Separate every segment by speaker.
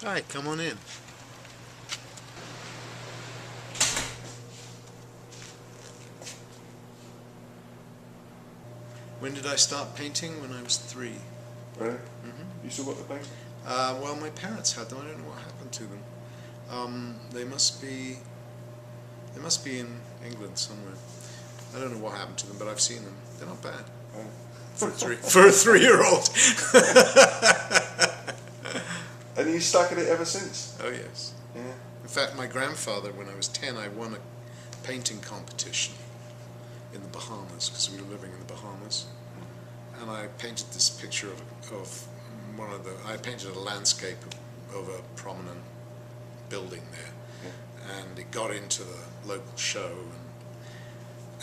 Speaker 1: Hi, come on in. When did I start painting? When I was 3.
Speaker 2: Really? You still got the painting?
Speaker 1: Well, my parents had them. I don't know what happened to them. They must be in England somewhere. I don't know what happened to them, but I've seen them. They're not bad for a 3-year-old.
Speaker 2: And you stuck at it ever since?
Speaker 1: Oh yes.
Speaker 2: Yeah.
Speaker 1: In fact, my grandfather, when I was 10, I won a painting competition in the Bahamas, because we were living in the Bahamas, and I painted this picture of I painted a landscape of a prominent building there, and it got into the local show,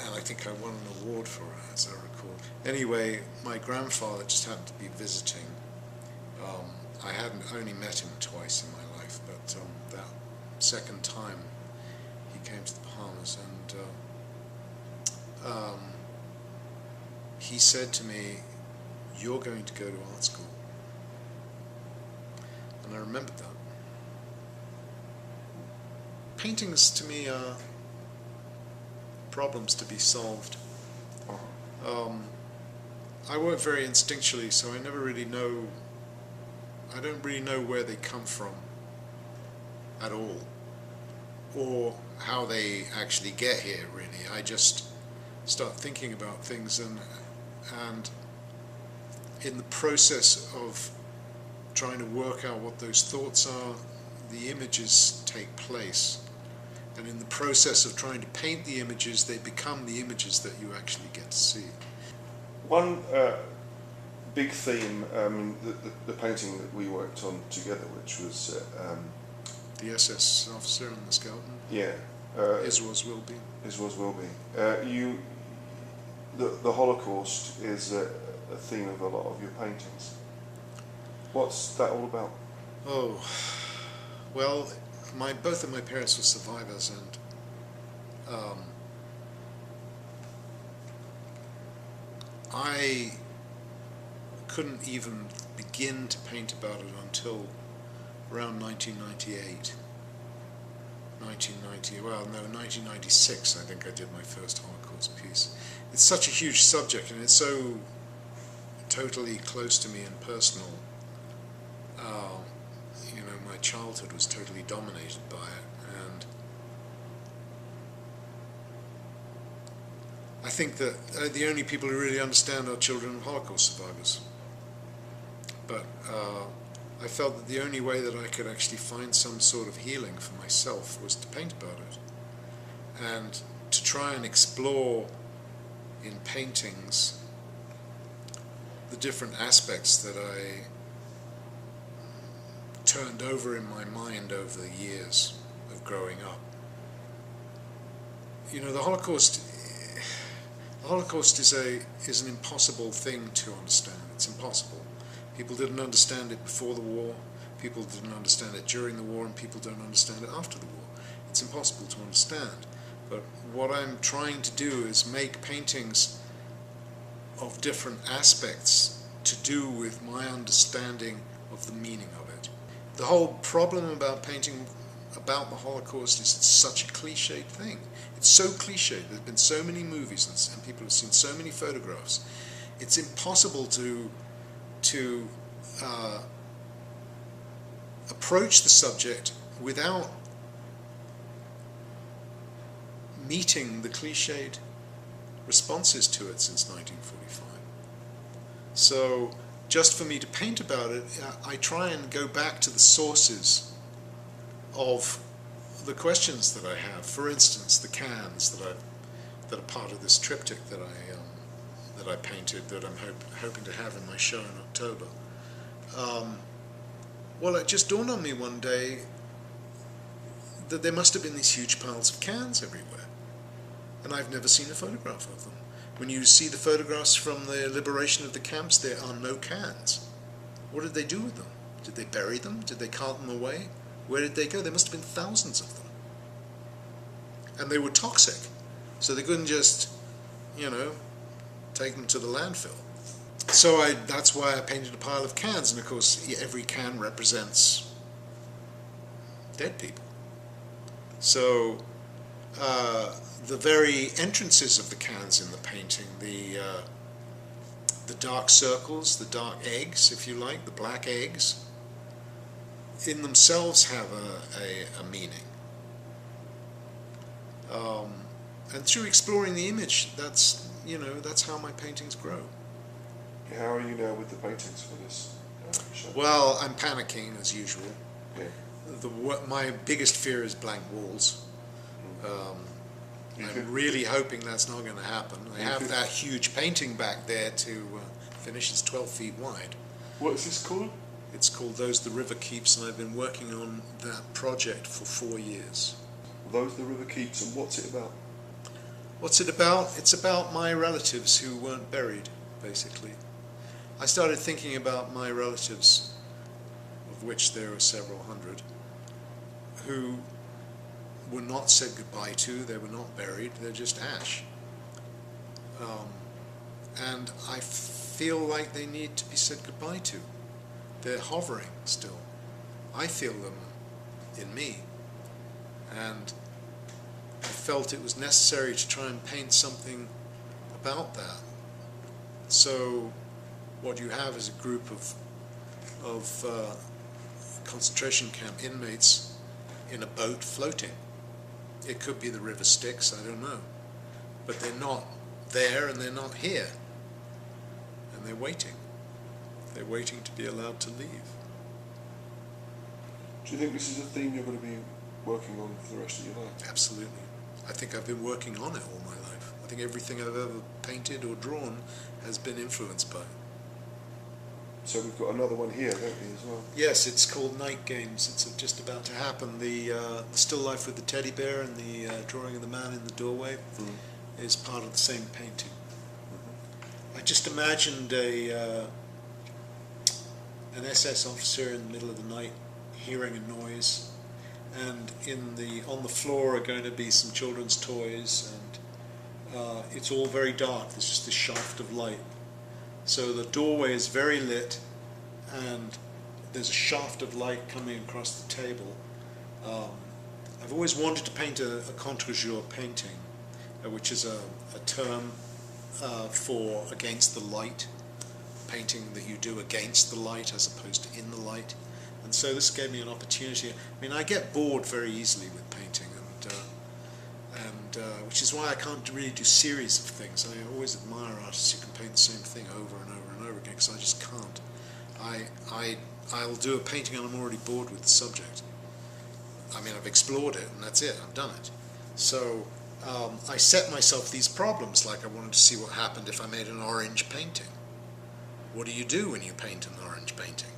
Speaker 1: and I think I won an award for it, as I recall. Anyway, my grandfather just happened to be visiting. I hadn't only met him twice in my life, but that second time he came to the Bahamas, and he said to me, "You're going to go to art school." And I remembered that. Paintings to me are problems to be solved. I work very instinctually, so I don't really know where they come from at all, or how they actually get here, really. I just start thinking about things, and in the process of trying to work out what those thoughts are, the images take place. And in the process of trying to paint the images, they become the images that you actually get to see.
Speaker 2: One big theme, the painting that we worked on together, which was
Speaker 1: The SS officer and the skeleton.
Speaker 2: yeah,
Speaker 1: Is was will be.
Speaker 2: The Holocaust is a theme of a lot of your paintings. What's that all about?
Speaker 1: Oh, well, both of my parents were survivors, and I couldn't even begin to paint about it until around 1998. 1996, I think I did my first Holocaust piece. It's such a huge subject, and it's so totally close to me and personal. My childhood was totally dominated by it, and I think that the only people who really understand are children of Holocaust survivors. But I felt that the only way that I could actually find some sort of healing for myself was to paint about it, and to try and explore in paintings the different aspects that I turned over in my mind over the years of growing up. The Holocaust is an impossible thing to understand. It's impossible. People didn't understand it before the war, people didn't understand it during the war, and people don't understand it after the war. It's impossible to understand. But what I'm trying to do is make paintings of different aspects to do with my understanding of the meaning of it. The whole problem about painting about the Holocaust is it's such a cliched thing. It's so cliched. There's been so many movies, and people have seen so many photographs. It's impossible to approach the subject without meeting the cliched responses to it since 1945. So just for me to paint about it, I try and go back to the sources of the questions that I have. For instance, the cans that are part of this triptych that I painted, that I'm hoping to have in my show in October. Well, it just dawned on me one day that there must have been these huge piles of cans everywhere, and I've never seen a photograph of them. When you see the photographs from the liberation of the camps, there are no cans. What did they do with them? Did they bury them? Did they cart them away? Where did they go? There must have been thousands of them. And they were toxic, so they couldn't just, take them to the landfill. So that's why I painted a pile of cans, and of course every can represents dead people. So the very entrances of the cans in the painting, the dark circles, the dark eggs, if you like, the black eggs, in themselves have a meaning. And through exploring the image, that's how my paintings grow.
Speaker 2: How are you now with the paintings for this show?
Speaker 1: Well, I'm panicking as usual.
Speaker 2: Yeah.
Speaker 1: My biggest fear is blank walls. I'm really hoping that's not going to happen. I have that huge painting back there to finish. It's 12 feet wide.
Speaker 2: What is this called?
Speaker 1: It's called Those the River Keeps, and I've been working on that project for 4 years.
Speaker 2: Those the River Keeps, and what's it about?
Speaker 1: What's it about? It's about my relatives who weren't buried, basically. I started thinking about my relatives, of which there are several hundred, who were not said goodbye to, they were not buried, they're just ash. And I feel like they need to be said goodbye to. They're hovering still. I feel them in me. And I felt it was necessary to try and paint something about that. So what you have is a group of concentration camp inmates in a boat floating. It could be the river Styx, I don't know. But they're not there and they're not here. And they're waiting. They're waiting to be allowed to leave.
Speaker 2: Do you think this is a theme you're going to be working on for the rest of your life?
Speaker 1: Absolutely. I think I've been working on it all my life. I think everything I've ever painted or drawn has been influenced by it.
Speaker 2: So we've got another one here, don't we, as well?
Speaker 1: Yes, it's called Night Games. It's just about to happen. The still life with the teddy bear and the drawing of the man in the doorway is part of the same painting. I just imagined an SS officer in the middle of the night hearing a noise, and on the floor are going to be some children's toys, and it's all very dark. There's just this shaft of light. So the doorway is very lit, and there's a shaft of light coming across the table. I've always wanted to paint a contre-jour painting, which is a term for against the light, painting that you do against the light as opposed to in the light. And so this gave me an opportunity. I mean, I get bored very easily with painting, and which is why I can't really do series of things. I always admire artists who can paint the same thing over and over and over again, because I just can't. I'll do a painting and I'm already bored with the subject. I mean, I've explored it and that's it, I've done it. So I set myself these problems, like I wanted to see what happened if I made an orange painting. What do you do when you paint an orange painting?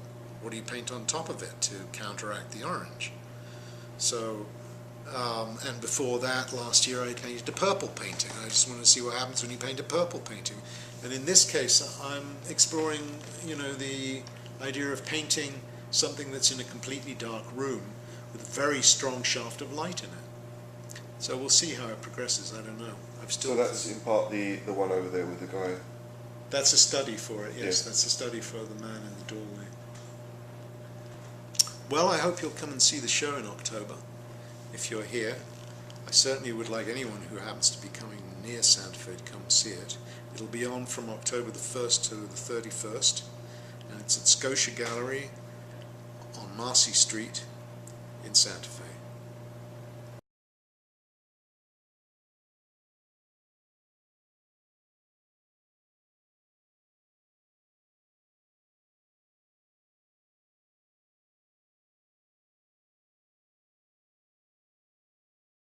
Speaker 1: What do you paint on top of it to counteract the orange? So, and before that, last year I painted a purple painting. I just wanted to see what happens when you paint a purple painting. And in this case, I'm exploring, the idea of painting something that's in a completely dark room with a very strong shaft of light in it. So we'll see how it progresses. I don't know.
Speaker 2: So that's in part the one over there with the guy.
Speaker 1: That's a study for it. Yes,
Speaker 2: Yeah.
Speaker 1: That's a study for the man in the doorway. Well, I hope you'll come and see the show in October, if you're here. I certainly would like anyone who happens to be coming near Santa Fe to come see it. It'll be on from October the 1st to the 31st, and it's at Scotia Gallery on Marcy Street in Santa Fe.